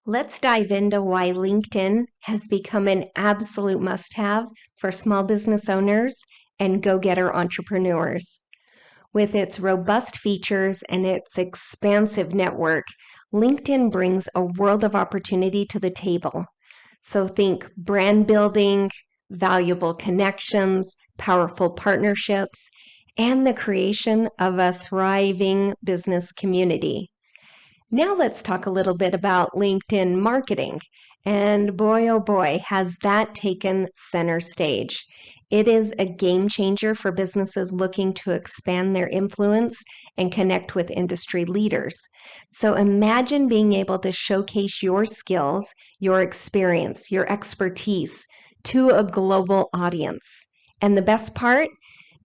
Let's dive into why LinkedIn has become an absolute must-have for small business owners and go-getter entrepreneurs. With its robust features and its expansive network, LinkedIn brings a world of opportunity to the table. So think brand building, valuable connections, powerful partnerships, and the creation of a thriving business community. Now let's talk a little bit about LinkedIn marketing. And boy, oh boy, has that taken center stage. It is a game changer for businesses looking to expand their influence and connect with industry leaders. So imagine being able to showcase your skills, your experience, your expertise to a global audience. And the best part,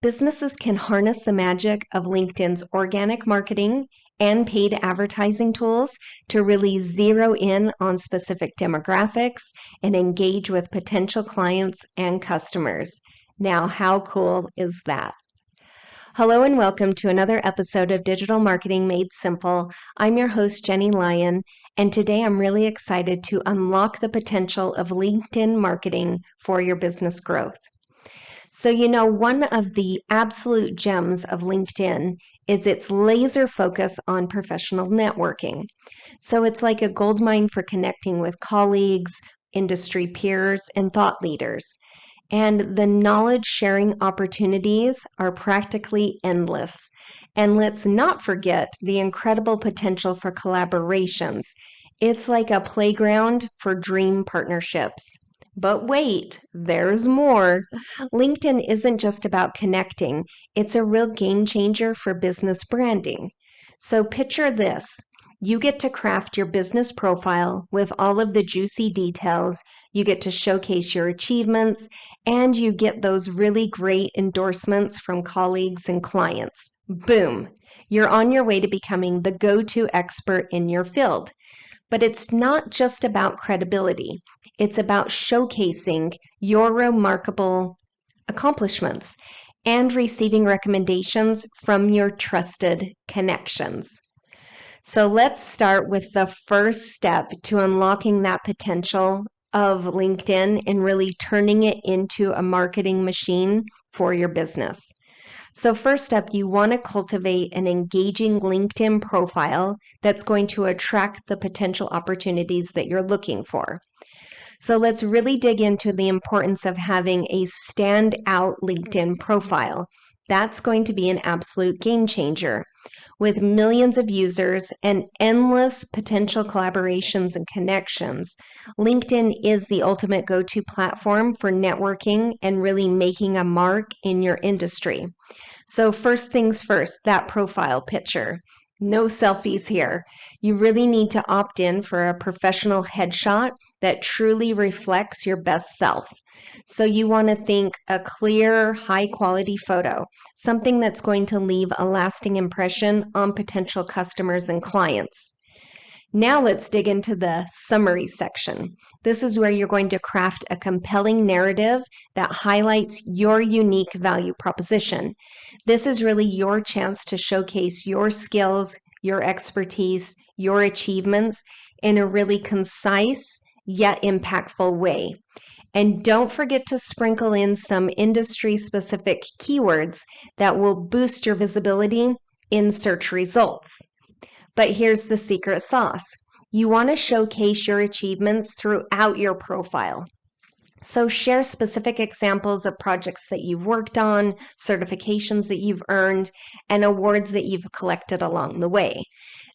businesses can harness the magic of LinkedIn's organic marketing and paid advertising tools to really zero in on specific demographics and engage with potential clients and customers. Now, how cool is that? Hello and welcome to another episode of Digital Marketing Made Simple. I'm your host, Jennie Lyon, and today I'm really excited to unlock the potential of LinkedIn marketing for your business growth. So, one of the absolute gems of LinkedIn is its laser focus on professional networking. So it's like a goldmine for connecting with colleagues, industry peers, and thought leaders. And the knowledge sharing opportunities are practically endless. And let's not forget the incredible potential for collaborations. It's like a playground for dream partnerships. But wait, there's more. LinkedIn isn't just about connecting, it's a real game changer for business branding. So picture this. You get to craft your business profile with all of the juicy details, you get to showcase your achievements, and you get those really great endorsements from colleagues and clients. Boom! You're on your way to becoming the go-to expert in your field. But it's not just about credibility. It's about showcasing your remarkable accomplishments and receiving recommendations from your trusted connections. So let's start with the first step to unlocking that potential of LinkedIn and really turning it into a marketing machine for your business. So first up, you want to cultivate an engaging LinkedIn profile that's going to attract the potential opportunities that you're looking for. So let's really dig into the importance of having a standout LinkedIn profile. That's going to be an absolute game changer. With millions of users and endless potential collaborations and connections, LinkedIn is the ultimate go-to platform for networking and really making a mark in your industry. So first things first, that profile picture. No selfies here. You really need to opt in for a professional headshot that truly reflects your best self. So you want to think a clear, high-quality photo, something that's going to leave a lasting impression on potential customers and clients. Now let's dig into the summary section. This is where you're going to craft a compelling narrative that highlights your unique value proposition. This is really your chance to showcase your skills, your expertise, your achievements in a really concise yet impactful way. And don't forget to sprinkle in some industry-specific keywords that will boost your visibility in search results. But here's the secret sauce. You want to showcase your achievements throughout your profile. So share specific examples of projects that you've worked on, certifications that you've earned, and awards that you've collected along the way.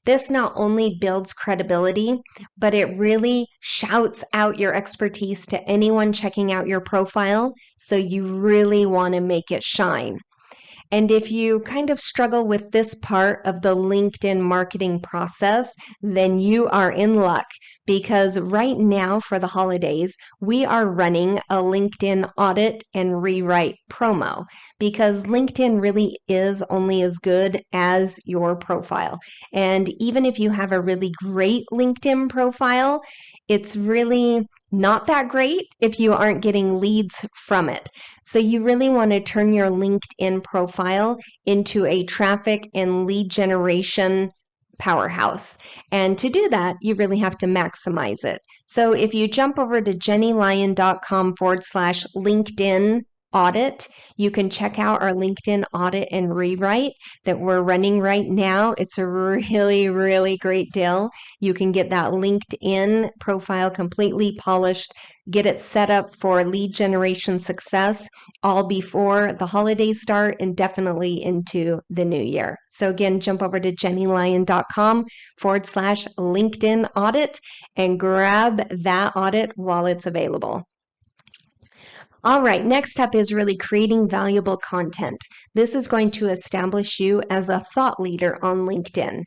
This not only builds credibility, but it really shouts out your expertise to anyone checking out your profile, so you really want to make it shine. And if you kind of struggle with this part of the LinkedIn marketing process, then you are in luck, because right now for the holidays, we are running a LinkedIn audit and rewrite promo, because LinkedIn really is only as good as your profile. And even if you have a really great LinkedIn profile, it's really not that great if you aren't getting leads from it. So you really want to turn your LinkedIn profile into a traffic and lead generation powerhouse. And to do that, you really have to maximize it. So if you jump over to jennylyon.com/LinkedIn audit, you can check out our LinkedIn audit and rewrite that we're running right now. It's a really, really great deal. You can get that LinkedIn profile completely polished, get it set up for lead generation success all before the holidays start and definitely into the new year. So again, jump over to jennylyon.com/LinkedIn audit and grab that audit while it's available. All right, next up is really creating valuable content. This is going to establish you as a thought leader on LinkedIn.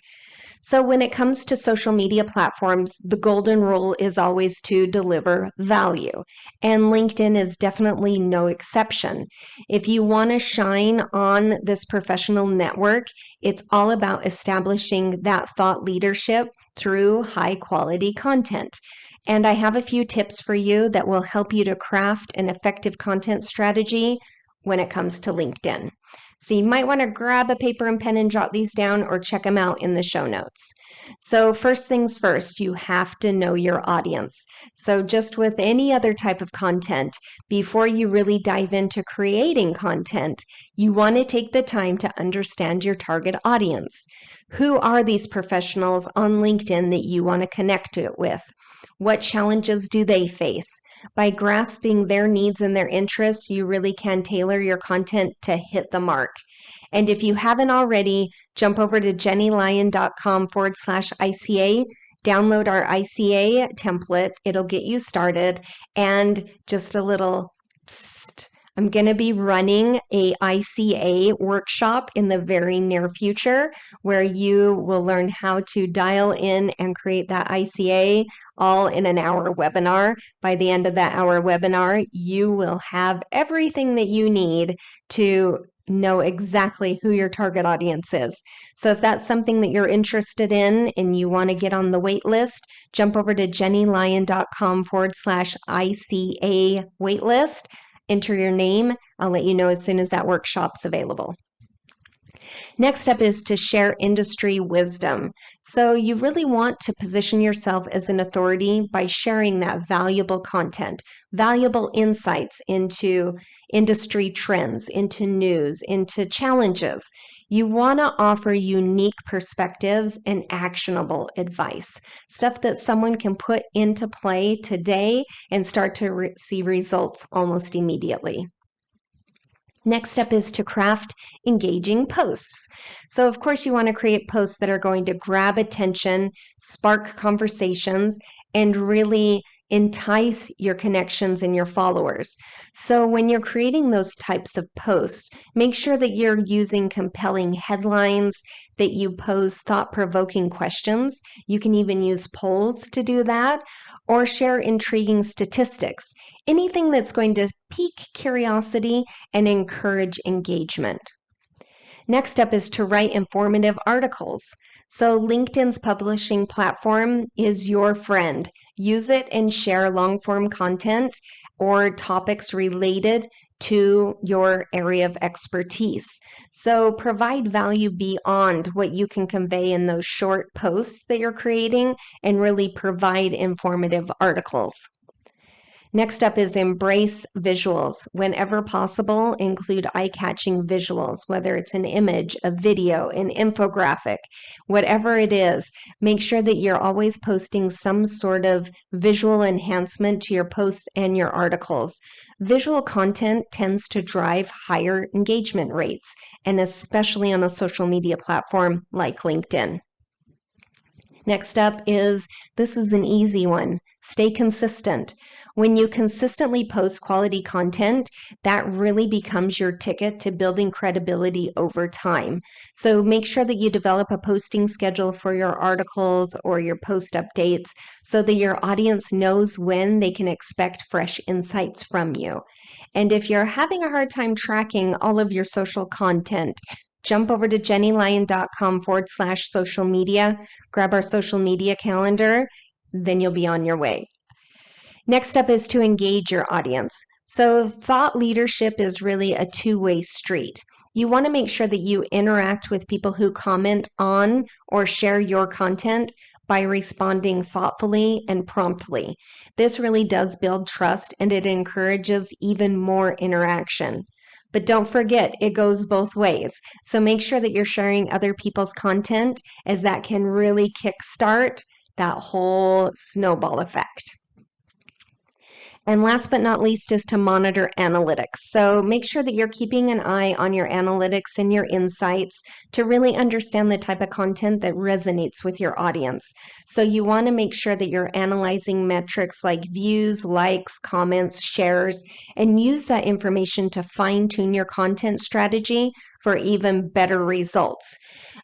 So when it comes to social media platforms, the golden rule is always to deliver value. And LinkedIn is definitely no exception. If you want to shine on this professional network, it's all about establishing that thought leadership through high quality content. And I have a few tips for you that will help you to craft an effective content strategy when it comes to LinkedIn. So you might want to grab a paper and pen and jot these down or check them out in the show notes. So first things first, you have to know your audience. So just with any other type of content, before you really dive into creating content, you want to take the time to understand your target audience. Who are these professionals on LinkedIn that you want to connect with? What challenges do they face? By grasping their needs and their interests, you really can tailor your content to hit the mark. And if you haven't already, jump over to jennylyon.com/ICA, download our ICA template. It'll get you started. And just a little psst, I'm going to be running a ICA workshop in the very near future where you will learn how to dial in and create that ICA all in an hour webinar. By the end of that hour webinar, you will have everything that you need to know exactly who your target audience is. So if that's something that you're interested in and you want to get on the wait list, jump over to jennylyon.com/ICA waitlist. Enter your name. I'll let you know as soon as that workshop's available. Next up is to share industry wisdom. So you really want to position yourself as an authority by sharing that valuable content, valuable insights into industry trends, into news, into challenges. You want to offer unique perspectives and actionable advice, stuff that someone can put into play today and start to see results almost immediately. Next up is to craft engaging posts. So of course you want to create posts that are going to grab attention, spark conversations, and really entice your connections and your followers. So when you're creating those types of posts, make sure that you're using compelling headlines, that you pose thought-provoking questions. You can even use polls to do that, or share intriguing statistics. Anything that's going to pique curiosity and encourage engagement. Next up is to write informative articles. So LinkedIn's publishing platform is your friend. Use it and share long-form content or topics related to your area of expertise. So provide value beyond what you can convey in those short posts that you're creating and really provide informative articles. Next up is embrace visuals. Whenever possible, include eye-catching visuals, whether it's an image, a video, an infographic, whatever it is. Make sure that you're always posting some sort of visual enhancement to your posts and your articles. Visual content tends to drive higher engagement rates, and especially on a social media platform like LinkedIn. Next up is, this is an easy one, stay consistent. When you consistently post quality content, that really becomes your ticket to building credibility over time. So make sure that you develop a posting schedule for your articles or your post updates so that your audience knows when they can expect fresh insights from you. And if you're having a hard time tracking all of your social content, jump over to jennylyon.com/social media, grab our social media calendar, then you'll be on your way. Next up is to engage your audience. So thought leadership is really a two-way street. You want to make sure that you interact with people who comment on or share your content by responding thoughtfully and promptly. This really does build trust and it encourages even more interaction. But don't forget, it goes both ways. So make sure that you're sharing other people's content, as that can really kickstart that whole snowball effect. And last but not least is to monitor analytics. So make sure that you're keeping an eye on your analytics and your insights to really understand the type of content that resonates with your audience. So you want to make sure that you're analyzing metrics like views, likes, comments, shares, and use that information to fine-tune your content strategy for even better results.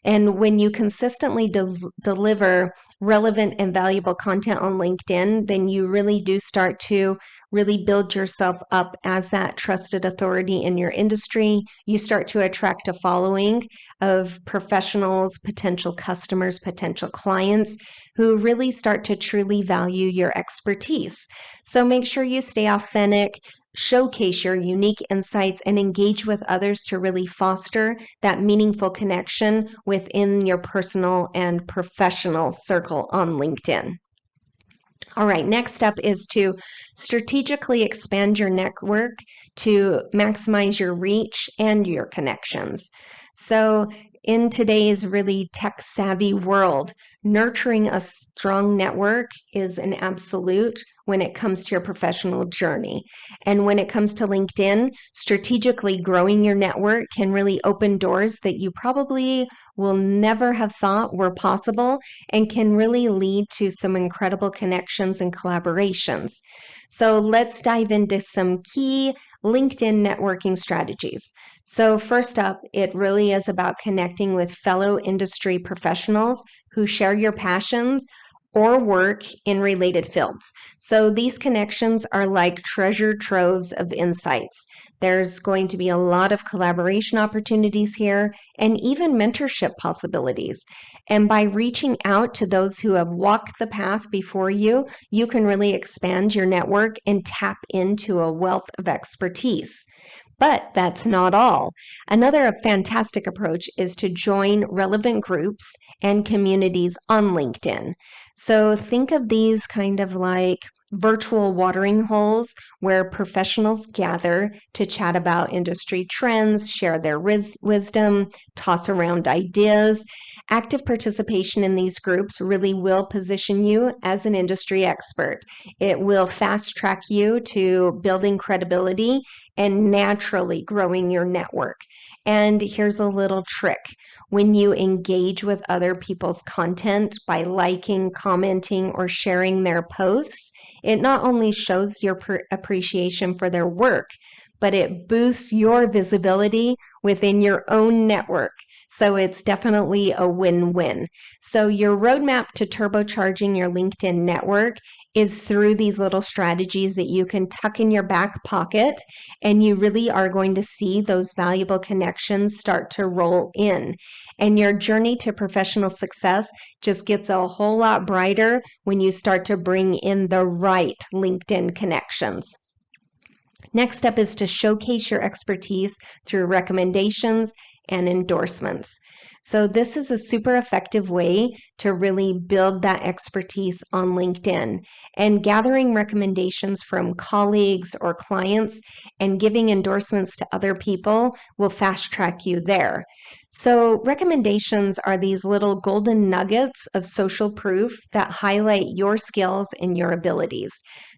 And when you consistently deliver relevant and valuable content on LinkedIn, then you really do start to really build yourself up as that trusted authority in your industry. You start to attract a following of professionals, potential customers, potential clients who really start to truly value your expertise. So make sure you stay authentic, showcase your unique insights, and engage with others to really foster that meaningful connection within your personal and professional circle on LinkedIn. All right, next up is to strategically expand your network to maximize your reach and your connections. So in today's really tech-savvy world, nurturing a strong network is an absolute when it comes to your professional journey. And when it comes to LinkedIn, strategically growing your network can really open doors that you probably will never have thought were possible and can really lead to some incredible connections and collaborations. So let's dive into some key LinkedIn networking strategies. So first up, it really is about connecting with fellow industry professionals who share your passions or work in related fields. So these connections are like treasure troves of insights. There's going to be a lot of collaboration opportunities here and even mentorship possibilities. And by reaching out to those who have walked the path before you, you can really expand your network and tap into a wealth of expertise. But that's not all. Another fantastic approach is to join relevant groups and communities on LinkedIn. So think of these kind of like virtual watering holes where professionals gather to chat about industry trends, share their wisdom, toss around ideas. Active participation in these groups really will position you as an industry expert. It will fast track you to building credibility and naturally growing your network. And here's a little trick. When you engage with other people's content by liking, commenting, or sharing their posts, it not only shows your appreciation for their work, but it boosts your visibility within your own network. So it's definitely a win-win. So your roadmap to turbocharging your LinkedIn network is through these little strategies that you can tuck in your back pocket, and you really are going to see those valuable connections start to roll in. And your journey to professional success just gets a whole lot brighter when you start to bring in the right LinkedIn connections. Next up is to showcase your expertise through recommendations and endorsements. So this is a super effective way to really build that expertise on LinkedIn, and gathering recommendations from colleagues or clients and giving endorsements to other people will fast track you there. So recommendations are these little golden nuggets of social proof that highlight your skills and your abilities.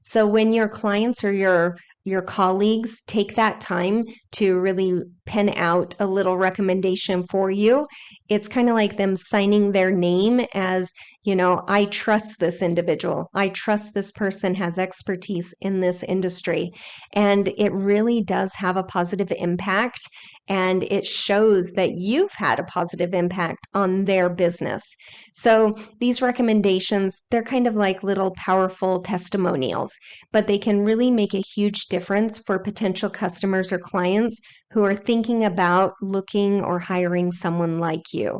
So when your clients or your colleagues take that time to really pen out a little recommendation for you, it's kind of like them signing their name as, I trust this individual. I trust this person has expertise in this industry. And it really does have a positive impact, and it shows that you've had a positive impact on their business. So these recommendations, they're kind of like little powerful testimonials, but they can really make a huge difference for potential customers or clients who are thinking about looking or hiring someone like you.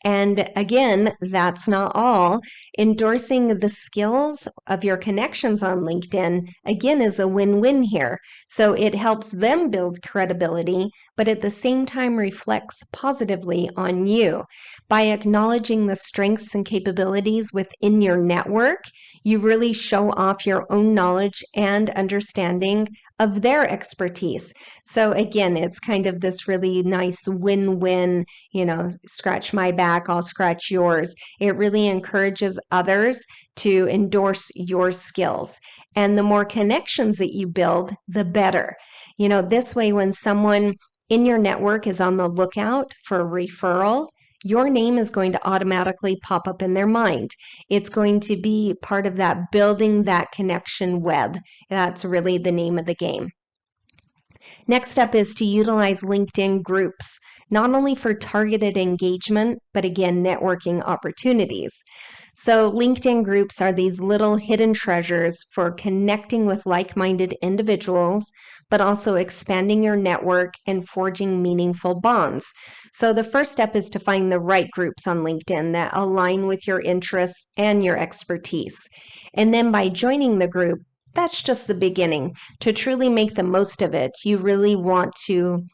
And again, that's not all. Endorsing the skills of your connections on LinkedIn, again, is a win-win here. So it helps them build credibility, but at the same time reflects positively on you. By acknowledging the strengths and capabilities within your network, you really show off your own knowledge and understanding of their expertise. So again, it's kind of this really nice win-win, scratch my back, I'll scratch yours. It really encourages others to endorse your skills. And the more connections that you build, the better. This way, when someone in your network is on the lookout for a referral, your name is going to automatically pop up in their mind. It's going to be part of that building that connection web. That's really the name of the game. Next up is to utilize LinkedIn groups, not only for targeted engagement, but again, networking opportunities. So LinkedIn groups are these little hidden treasures for connecting with like-minded individuals, but also expanding your network and forging meaningful bonds. So the first step is to find the right groups on LinkedIn that align with your interests and your expertise. And then by joining the group, that's just the beginning. To truly make the most of it, you really want to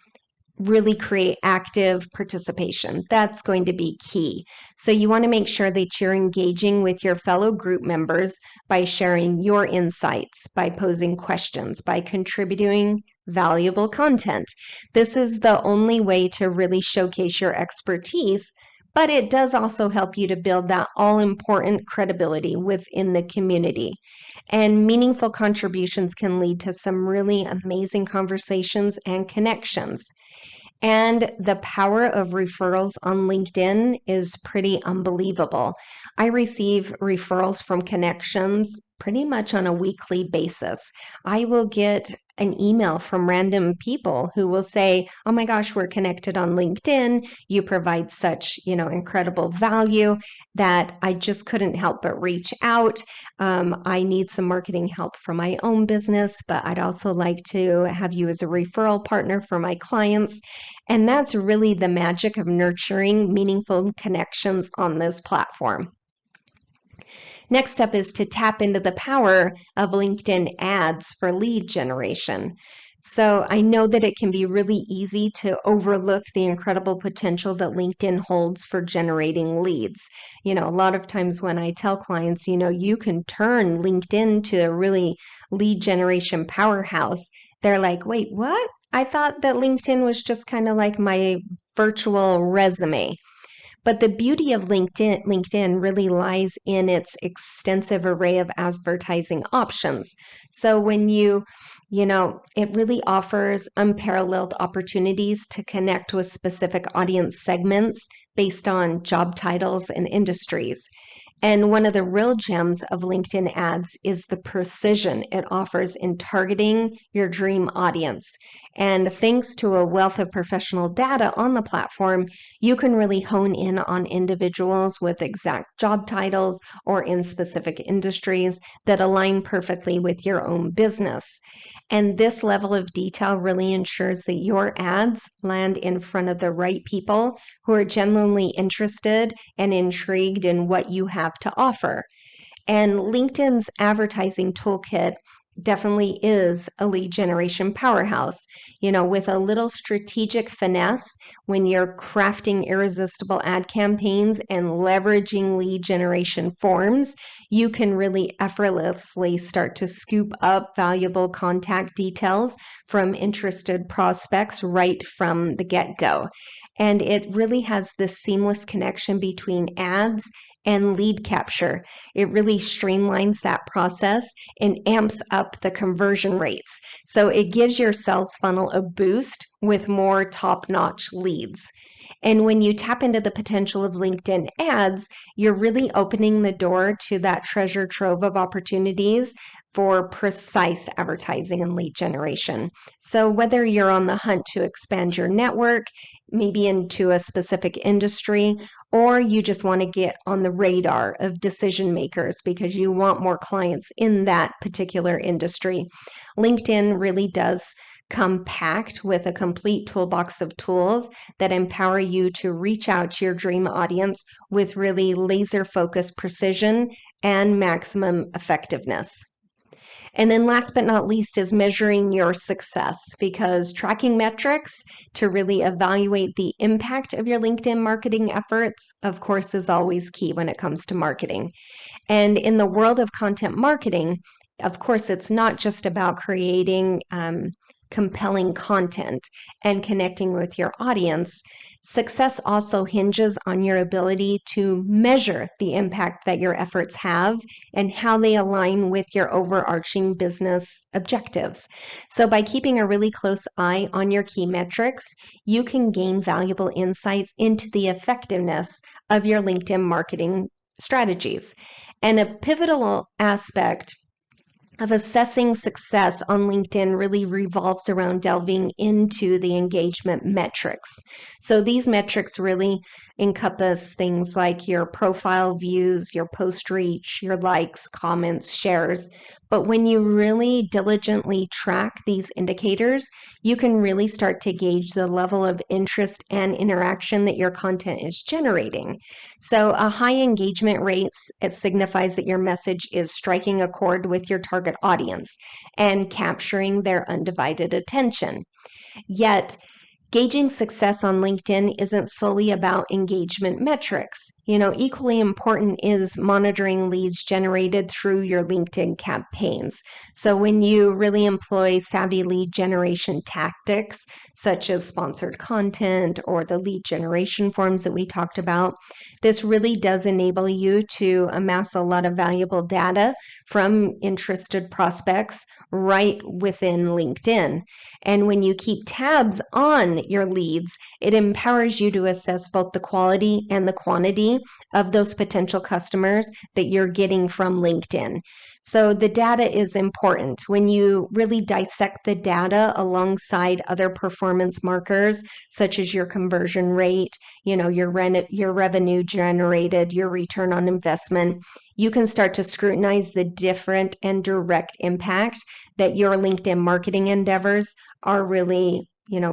really create active participation. That's going to be key. So you want to make sure that you're engaging with your fellow group members by sharing your insights, by posing questions, by contributing valuable content. This is the only way to really showcase your expertise, but it does also help you to build that all-important credibility within the community. And meaningful contributions can lead to some really amazing conversations and connections. And the power of referrals on LinkedIn is pretty unbelievable. I receive referrals from connections pretty much on a weekly basis. I will get an email from random people who will say, oh my gosh, we're connected on LinkedIn. You provide such, incredible value that I just couldn't help but reach out. I need some marketing help for my own business, but I'd also like to have you as a referral partner for my clients. And that's really the magic of nurturing meaningful connections on this platform. Next up is to tap into the power of LinkedIn ads for lead generation. So I know that it can be really easy to overlook the incredible potential that LinkedIn holds for generating leads. A lot of times when I tell clients, you can turn LinkedIn to a really lead generation powerhouse, they're like, wait, what? I thought that LinkedIn was just kind of like my virtual resume. But the beauty of LinkedIn really lies in its extensive array of advertising options. So when it really offers unparalleled opportunities to connect with specific audience segments based on job titles and industries. And one of the real gems of LinkedIn ads is the precision it offers in targeting your dream audience. And thanks to a wealth of professional data on the platform, you can really hone in on individuals with exact job titles or in specific industries that align perfectly with your own business. And this level of detail really ensures that your ads land in front of the right people who are genuinely interested and intrigued in what you have to offer. And LinkedIn's advertising toolkit definitely is a lead generation powerhouse. With a little strategic finesse, when you're crafting irresistible ad campaigns and leveraging lead generation forms, you can really effortlessly start to scoop up valuable contact details from interested prospects right from the get-go. And it really has this seamless connection between ads and lead capture. It really streamlines that process and amps up the conversion rates. So it gives your sales funnel a boost with more top-notch leads. And when you tap into the potential of LinkedIn ads, you're really opening the door to that treasure trove of opportunities for precise advertising and lead generation. So whether you're on the hunt to expand your network, maybe into a specific industry, or you just want to get on the radar of decision makers because you want more clients in that particular industry, LinkedIn really does come packed with a complete toolbox of tools that empower you to reach out to your dream audience with really laser-focused precision and maximum effectiveness. And then last but not least is measuring your success, because tracking metrics to really evaluate the impact of your LinkedIn marketing efforts, of course, is always key when it comes to marketing. And in the world of content marketing, of course, it's not just about creating compelling content and connecting with your audience. Success also hinges on your ability to measure the impact that your efforts have and how they align with your overarching business objectives. So by keeping a really close eye on your key metrics, you can gain valuable insights into the effectiveness of your LinkedIn marketing strategies. And a pivotal aspect of assessing success on LinkedIn really revolves around delving into the engagement metrics. So these metrics really encompass things like your profile views, your post reach, your likes, comments, shares. But when you really diligently track these indicators, you can really start to gauge the level of interest and interaction that your content is generating. So a high engagement rate, it signifies that your message is striking a chord with your target audience and capturing their undivided attention. Yet, gauging success on LinkedIn isn't solely about engagement metrics. Equally important is monitoring leads generated through your LinkedIn campaigns. So when you really employ savvy lead generation tactics, such as sponsored content or the lead generation forms that we talked about, this really does enable you to amass a lot of valuable data from interested prospects right within LinkedIn. And when you keep tabs on your leads, it empowers you to assess both the quality and the quantity of those potential customers that you're getting from LinkedIn. So the data is important. When you really dissect the data alongside other performance markers, such as your conversion rate, your revenue generated, your return on investment, you can start to scrutinize the different and direct impact that your LinkedIn marketing endeavors are really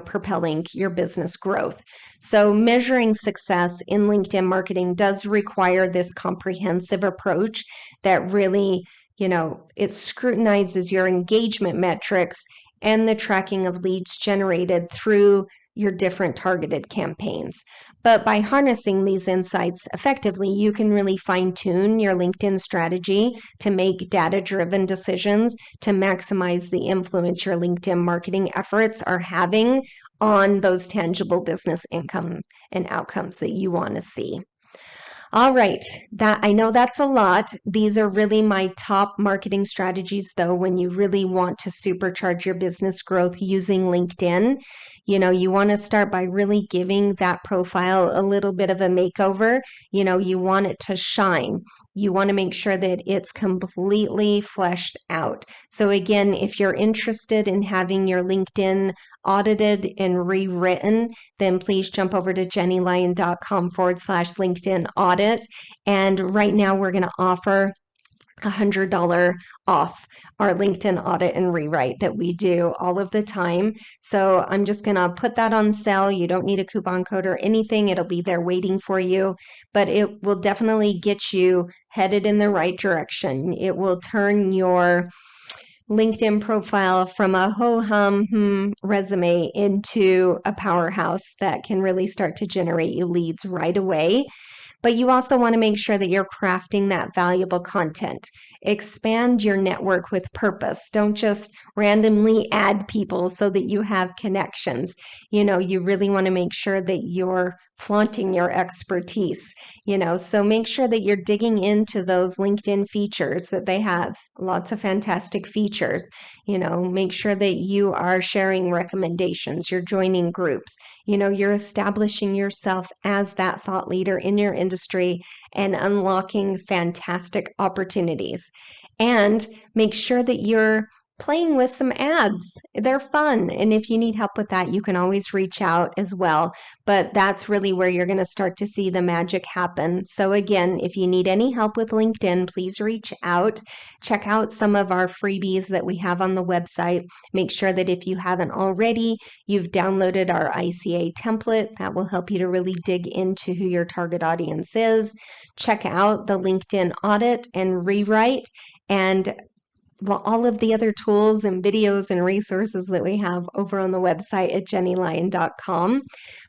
propelling your business growth. So measuring success in LinkedIn marketing does require this comprehensive approach that really, it scrutinizes your engagement metrics and the tracking of leads generated through your different targeted campaigns. But by harnessing these insights effectively, you can really fine-tune your LinkedIn strategy to make data-driven decisions to maximize the influence your LinkedIn marketing efforts are having on those tangible business income and outcomes that you want to see. All right, I know that's a lot. These are really my top marketing strategies, though, when you really want to supercharge your business growth using LinkedIn. You want to start by really giving that profile a little bit of a makeover. You want it to shine. You want to make sure that it's completely fleshed out. So again, if you're interested in having your LinkedIn audited and rewritten, then please jump over to jennylyon.com/LinkedIn audit. And right now we're going to offer $100 off our LinkedIn audit and rewrite that we do all of the time. So I'm just going to put that on sale. You don't need a coupon code or anything. It'll be there waiting for you, but it will definitely get you headed in the right direction. It will turn your LinkedIn profile from a ho-hum resume into a powerhouse that can really start to generate you leads right away. But you also want to make sure that you're crafting that valuable content. Expand your network with purpose. Don't just randomly add people so that you have connections. You really want to make sure that you're flaunting your expertise, so make sure that you're digging into those LinkedIn features that they have. Lots of fantastic features. Make sure that you are sharing recommendations, you're joining groups, you're establishing yourself as that thought leader in your industry and unlocking fantastic opportunities. And make sure that you're playing with some ads. They're fun. And if you need help with that, you can always reach out as well. But that's really where you're going to start to see the magic happen. So, again, if you need any help with LinkedIn, please reach out. Check out some of our freebies that we have on the website. Make sure that if you haven't already, you've downloaded our ICA template. That will help you to really dig into who your target audience is. Check out the LinkedIn audit and rewrite, and all of the other tools and videos and resources that we have over on the website at jennylyon.com.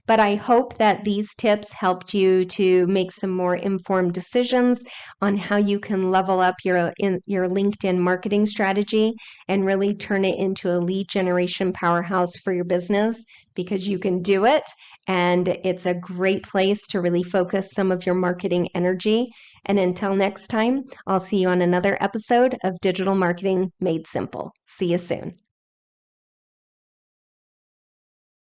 But I hope that these tips helped you to make some more informed decisions on how you can level up your LinkedIn marketing strategy and really turn it into a lead generation powerhouse for your business, because you can do it. And it's a great place to really focus some of your marketing energy. And until next time, I'll see you on another episode of Digital Marketing Made Simple. See you soon.